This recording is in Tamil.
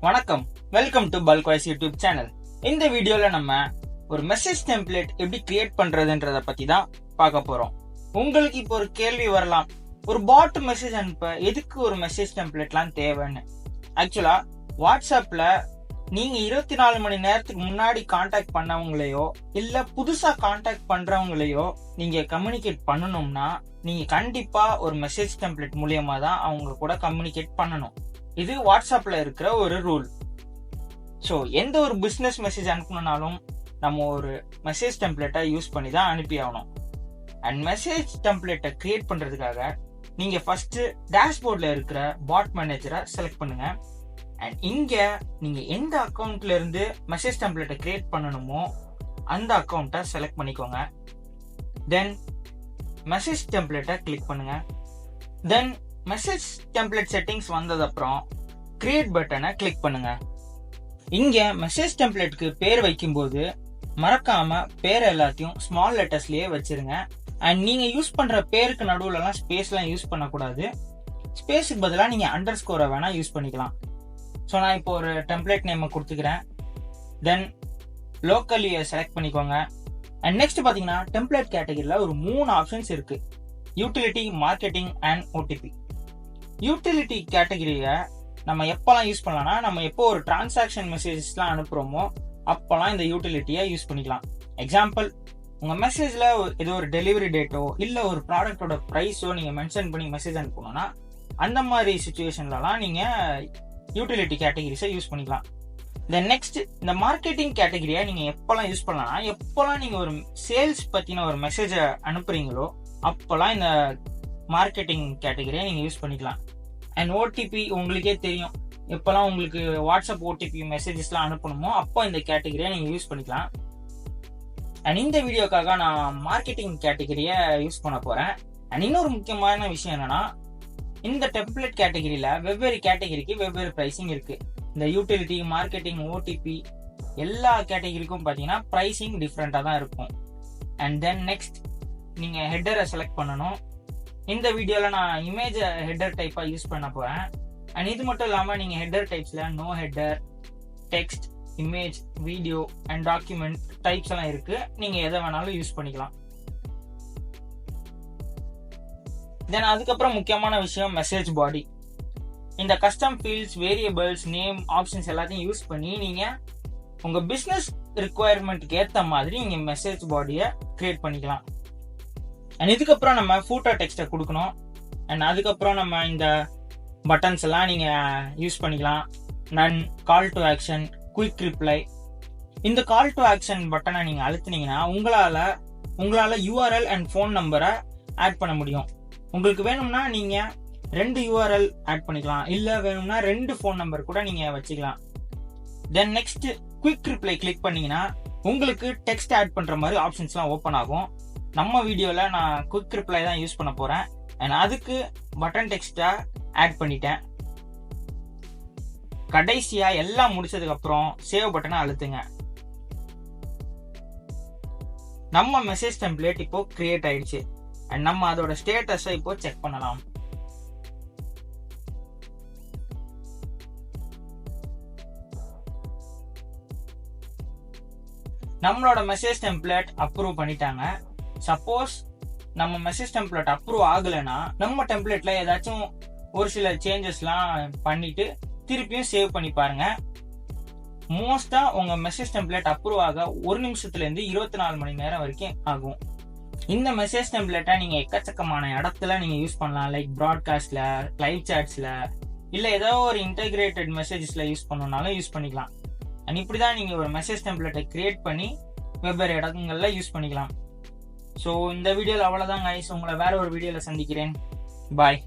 வணக்கம், வெல்கம் டு பல்க்வைஸ் யூடியூப் சேனல். இந்த வீடியோல நம்ம ஒரு மெசேஜ் டெம்ப்ளேட் எப்படி கிரியேட் பண்றதுன்றத பத்தி தான் பார்க்க போறோம். உங்களுக்கு இப்போ ஒரு கேள்வி வரலாம், ஒரு பாட் மெசேஜ் அனுப்ப எதுக்கு ஒரு மெசேஜ் டெம்ப்ளேட்லாம் தேவைன்னு. ஆக்சுவலா வாட்ஸ்அப்ல நீங்க 24 மணி நேரத்துக்கு முன்னாடி கான்டாக்ட் பண்ணவங்களையோ இல்ல புதுசா கான்டாக்ட் பண்றவங்களையோ நீங்க கம்யூனிகேட் பண்ணணும்னா நீங்க கண்டிப்பா ஒரு மெசேஜ் டெம்ப்ளேட் மூலியமா தான் அவங்க கூட கம்யூனிகேட் பண்ணணும். இது வாட்ஸ்அப்ல இருக்கிற ஒரு ரூல். ஸோ எந்த ஒரு பிசினஸ் மெசேஜ் அனுப்பணும்னாலும் நம்ம ஒரு மெசேஜ் டெம்ப்ளேட்டை யூஸ் பண்ணி தான் அனுப்பி ஆகணும். அண்ட் மெசேஜ் டெம்ப்ளேட்டை கிரியேட் பண்றதுக்காக நீங்க ஃபர்ஸ்ட் டேஷ்போர்ட்ல இருக்கிற பாட் மேனேஜரை செலக்ட் பண்ணுங்க. அண்ட் இங்க நீங்க எந்த அக்கௌண்ட்ல இருந்து மெசேஜ் டெம்ப்ளேட்டை கிரியேட் பண்ணணுமோ அந்த அக்கௌண்ட்டை செலக்ட் பண்ணிக்கோங்க. தென் மெசேஜ் டெம்ப்ளேட்டை கிளிக் பண்ணுங்க. தென் மெசேஜ் டெம்ப்ளேட் செட்டிங்ஸ் வந்தது அப்புறம் கிரியேட் பட்டனை கிளிக் பண்ணுங்க. இங்க மெசேஜ் டெம்ப்ளேட்க்கு பேர் வைக்கும்போது மறக்காம பேர் எல்லாத்தையும் ஸ்மால் லெட்டர்ஸ்லயே வச்சிருங்க. அண்ட் நீங்க யூஸ் பண்ற பேருக்கு நடுவுல எல்லாம் ஸ்பேஸ்லாம் யூஸ் பண்ணக்கூடாது. ஸ்பேஸுக்கு பதிலாக நீங்க அண்டர் ஸ்கோரை வேணா யூஸ் பண்ணிக்கலாம். ஸோ நான் இப்போ ஒரு டெம்ப்ளேட் நேம் கொடுத்துக்கிறேன். தென் லோக்கலியை செலக்ட் பண்ணிக்கோங்க. அண்ட் நெக்ஸ்ட் பாத்தீங்கன்னா டெம்ப்ளேட் கேட்டகரியில ஒரு 3 ஆப்ஷன்ஸ் இருக்கு: utility, marketing and OTP. Utility கேட்டகரியை நம்ம எப்பெல்லாம் யூஸ் பண்ணலாம்னா, நம்ம எப்போ ஒரு டிரான்சாக்ஷன் மெசேஜஸ்லாம் அனுப்புறோமோ அப்பெல்லாம் இந்த யூட்டிலிட்டியை யூஸ் பண்ணிக்கலாம். எக்ஸாம்பிள், உங்க மெசேஜ்ல ஏதோ ஒரு டெலிவரி டேட்டோ இல்ல ஒரு ப்ராடக்டோட பிரைஸோ நீங்க மென்ஷன் பண்ணி மெசேஜ் அனுப்பணும்னா அந்த மாதிரி சுச்சுவேஷன்லலாம் நீங்க யூட்டிலிட்டி கேட்டகரிஸை யூஸ் பண்ணிக்கலாம். தென் நெக்ஸ்ட், இந்த மார்க்கெட்டிங் கேட்டகரியை நீங்க எப்பெல்லாம் யூஸ் பண்ணலாம்னா, எப்பெல்லாம் நீங்க ஒரு சேல்ஸ் பத்தின ஒரு மெசேஜை அனுப்புறீங்களோ அப்பெல்லாம் இந்த மார்க்கெட்டிங் கேட்டகரியை நீங்க யூஸ் பண்ணிக்கலாம். அண்ட் ஓடிபி உங்களுக்கே தெரியும், எப்பெல்லாம் உங்களுக்கு வாட்ஸ்அப் ஓடிபி மெசேஜஸ்லாம் அனுப்பணுமோ அப்போ இந்த கேட்டகரியை நீங்க யூஸ் பண்ணிக்கலாம். அண்ட் இந்த வீடியோக்காக நான் மார்க்கெட்டிங் கேட்டகரியை யூஸ் பண்ண போறேன். அண்ட் இன்னொரு முக்கியமான விஷயம் என்னன்னா, இந்த டெம்ப்ளேட் கேட்டகரியில வெவ்வேறு கேட்டகரிக்கு வெவ்வேறு பிரைசிங் இருக்கு. இந்த யூட்டிலிட்டி, மார்க்கெட்டிங், ஓடிபி எல்லா கேட்டகரிக்கும் பாத்தீங்கன்னா பிரைசிங் டிஃப்ரெண்டா தான் இருக்கும். அண்ட் தென் நெக்ஸ்ட், நீங்க ஹெட்டரை செலக்ட் பண்ணணும். இந்த வீடியோல நான் இமேஜ் ஹெட்டர் டைப்பா யூஸ் பண்ண போறேன். அண்ட் இது மட்டும் இல்லாம நீங்க ஹெட்டர் டைப்ஸ்ல no header, text, image, video and document types எல்லாம் இருக்கு. நீங்க எதை வேணாலும் யூஸ் பண்ணிக்கலாம். தென் அதுக்கப்புறம் முக்கியமான விஷயம் மெசேஜ் பாடி. இந்த custom fields, variables, name, options எல்லாத்தையும் யூஸ் பண்ணி நீங்க உங்க பிசினஸ் ரிக்குவயர்மெண்ட்க்கு ஏத்த மாதிரி நீங்க மெசேஜ் பாடியை கிரியேட் பண்ணிக்கலாம். அண்ட் இதுக்கப்புறம் நம்ம ஃபூட்டர் டெக்ஸ்ட்டை கொடுக்கணும். அண்ட் அதுக்கப்புறம் நம்ம இந்த பட்டன்ஸ் எல்லாம் நீங்க யூஸ் பண்ணிக்கலாம். None, call to action, quick reply. இந்த கால் டு ஆக்ஷன் பட்டனை நீங்க அழுத்தினீங்கன்னா உங்களால யூஆர்எல் அண்ட் ஃபோன் நம்பரை ஆட் பண்ண முடியும். உங்களுக்கு வேணும்னா நீங்க 2 யூஆர்எல் ஆட் பண்ணிக்கலாம், இல்ல வேணும்னா 2 ஃபோன் நம்பர் கூட நீங்க வச்சுக்கலாம். Then next, quick reply click பண்ணீங்கன்னா உங்களுக்கு டெக்ஸ்ட் ஆட் பண்ற மாதிரி ஆப்ஷன்ஸ்லாம் ஓப்பன் ஆகும். நம்ம வீடியோல நான் குயிக் ரிப்ளை தான் யூஸ் பண்ண போறேன். அண்ட் அதுக்கு பட்டன் டெக்ஸ்டா ஆட் பண்ணிட்டேன். கடைசியா எல்லாம் முடிச்சதுக்கு அப்புறம் சேவ் பட்டனை அழுத்துங்க. நம்ம மெசேஜ் டெம்ப்ளேட் இப்போ கிரியேட் ஆயிடுச்சு. அண்ட் நம்ம அதோட ஸ்டேட்டஸை இப்போ செக் பண்ணலாம். நம்மளோட மெசேஜ் டெம்ப்ளேட் அப்ரூவ் பண்ணிட்டாங்க. சப்போஸ் நம்ம மெசேஜ் டெம்ப்ளேட் அப்ரூவ் ஆகலைன்னா நம்ம டெம்ப்ளேட்ல ஏதாச்சும் ஒரு சில சேஞ்சஸ்லாம் பண்ணிட்டு திருப்பியும் சேவ் பண்ணி பாருங்க. மோஸ்டா உங்க மெசேஜ் டெம்ப்ளேட் அப்ரூவ் ஆக 1 நிமிஷத்துல இருந்து 24 மணி நேரம் வரைக்கும் ஆகும். இந்த மெசேஜ் டெம்ப்ளேட்டை நீங்க எக்கச்சக்கமான இடத்துல நீங்க யூஸ் பண்ணலாம். லைக் ப்ராட்காஸ்ட்ல, லைவ் சாட்ஸ்ல, இல்ல ஏதோ ஒரு இன்டெகிரேட்டட் மெசேஜஸ்ல யூஸ் பண்ணணும்னாலும் யூஸ் பண்ணிக்கலாம். அண்ட் இப்படிதான் நீங்க ஒரு மெசேஜ் டெம்ப்ளேட்டை கிரியேட் பண்ணி வெவ்வேறு இடங்கள்ல யூஸ் பண்ணிக்கலாம். ஸோ இந்த வீடியோல அவ்வளவுதான் கைஸ். உங்களை வேற ஒரு வீடியோல சந்திக்கிறேன். பாய்.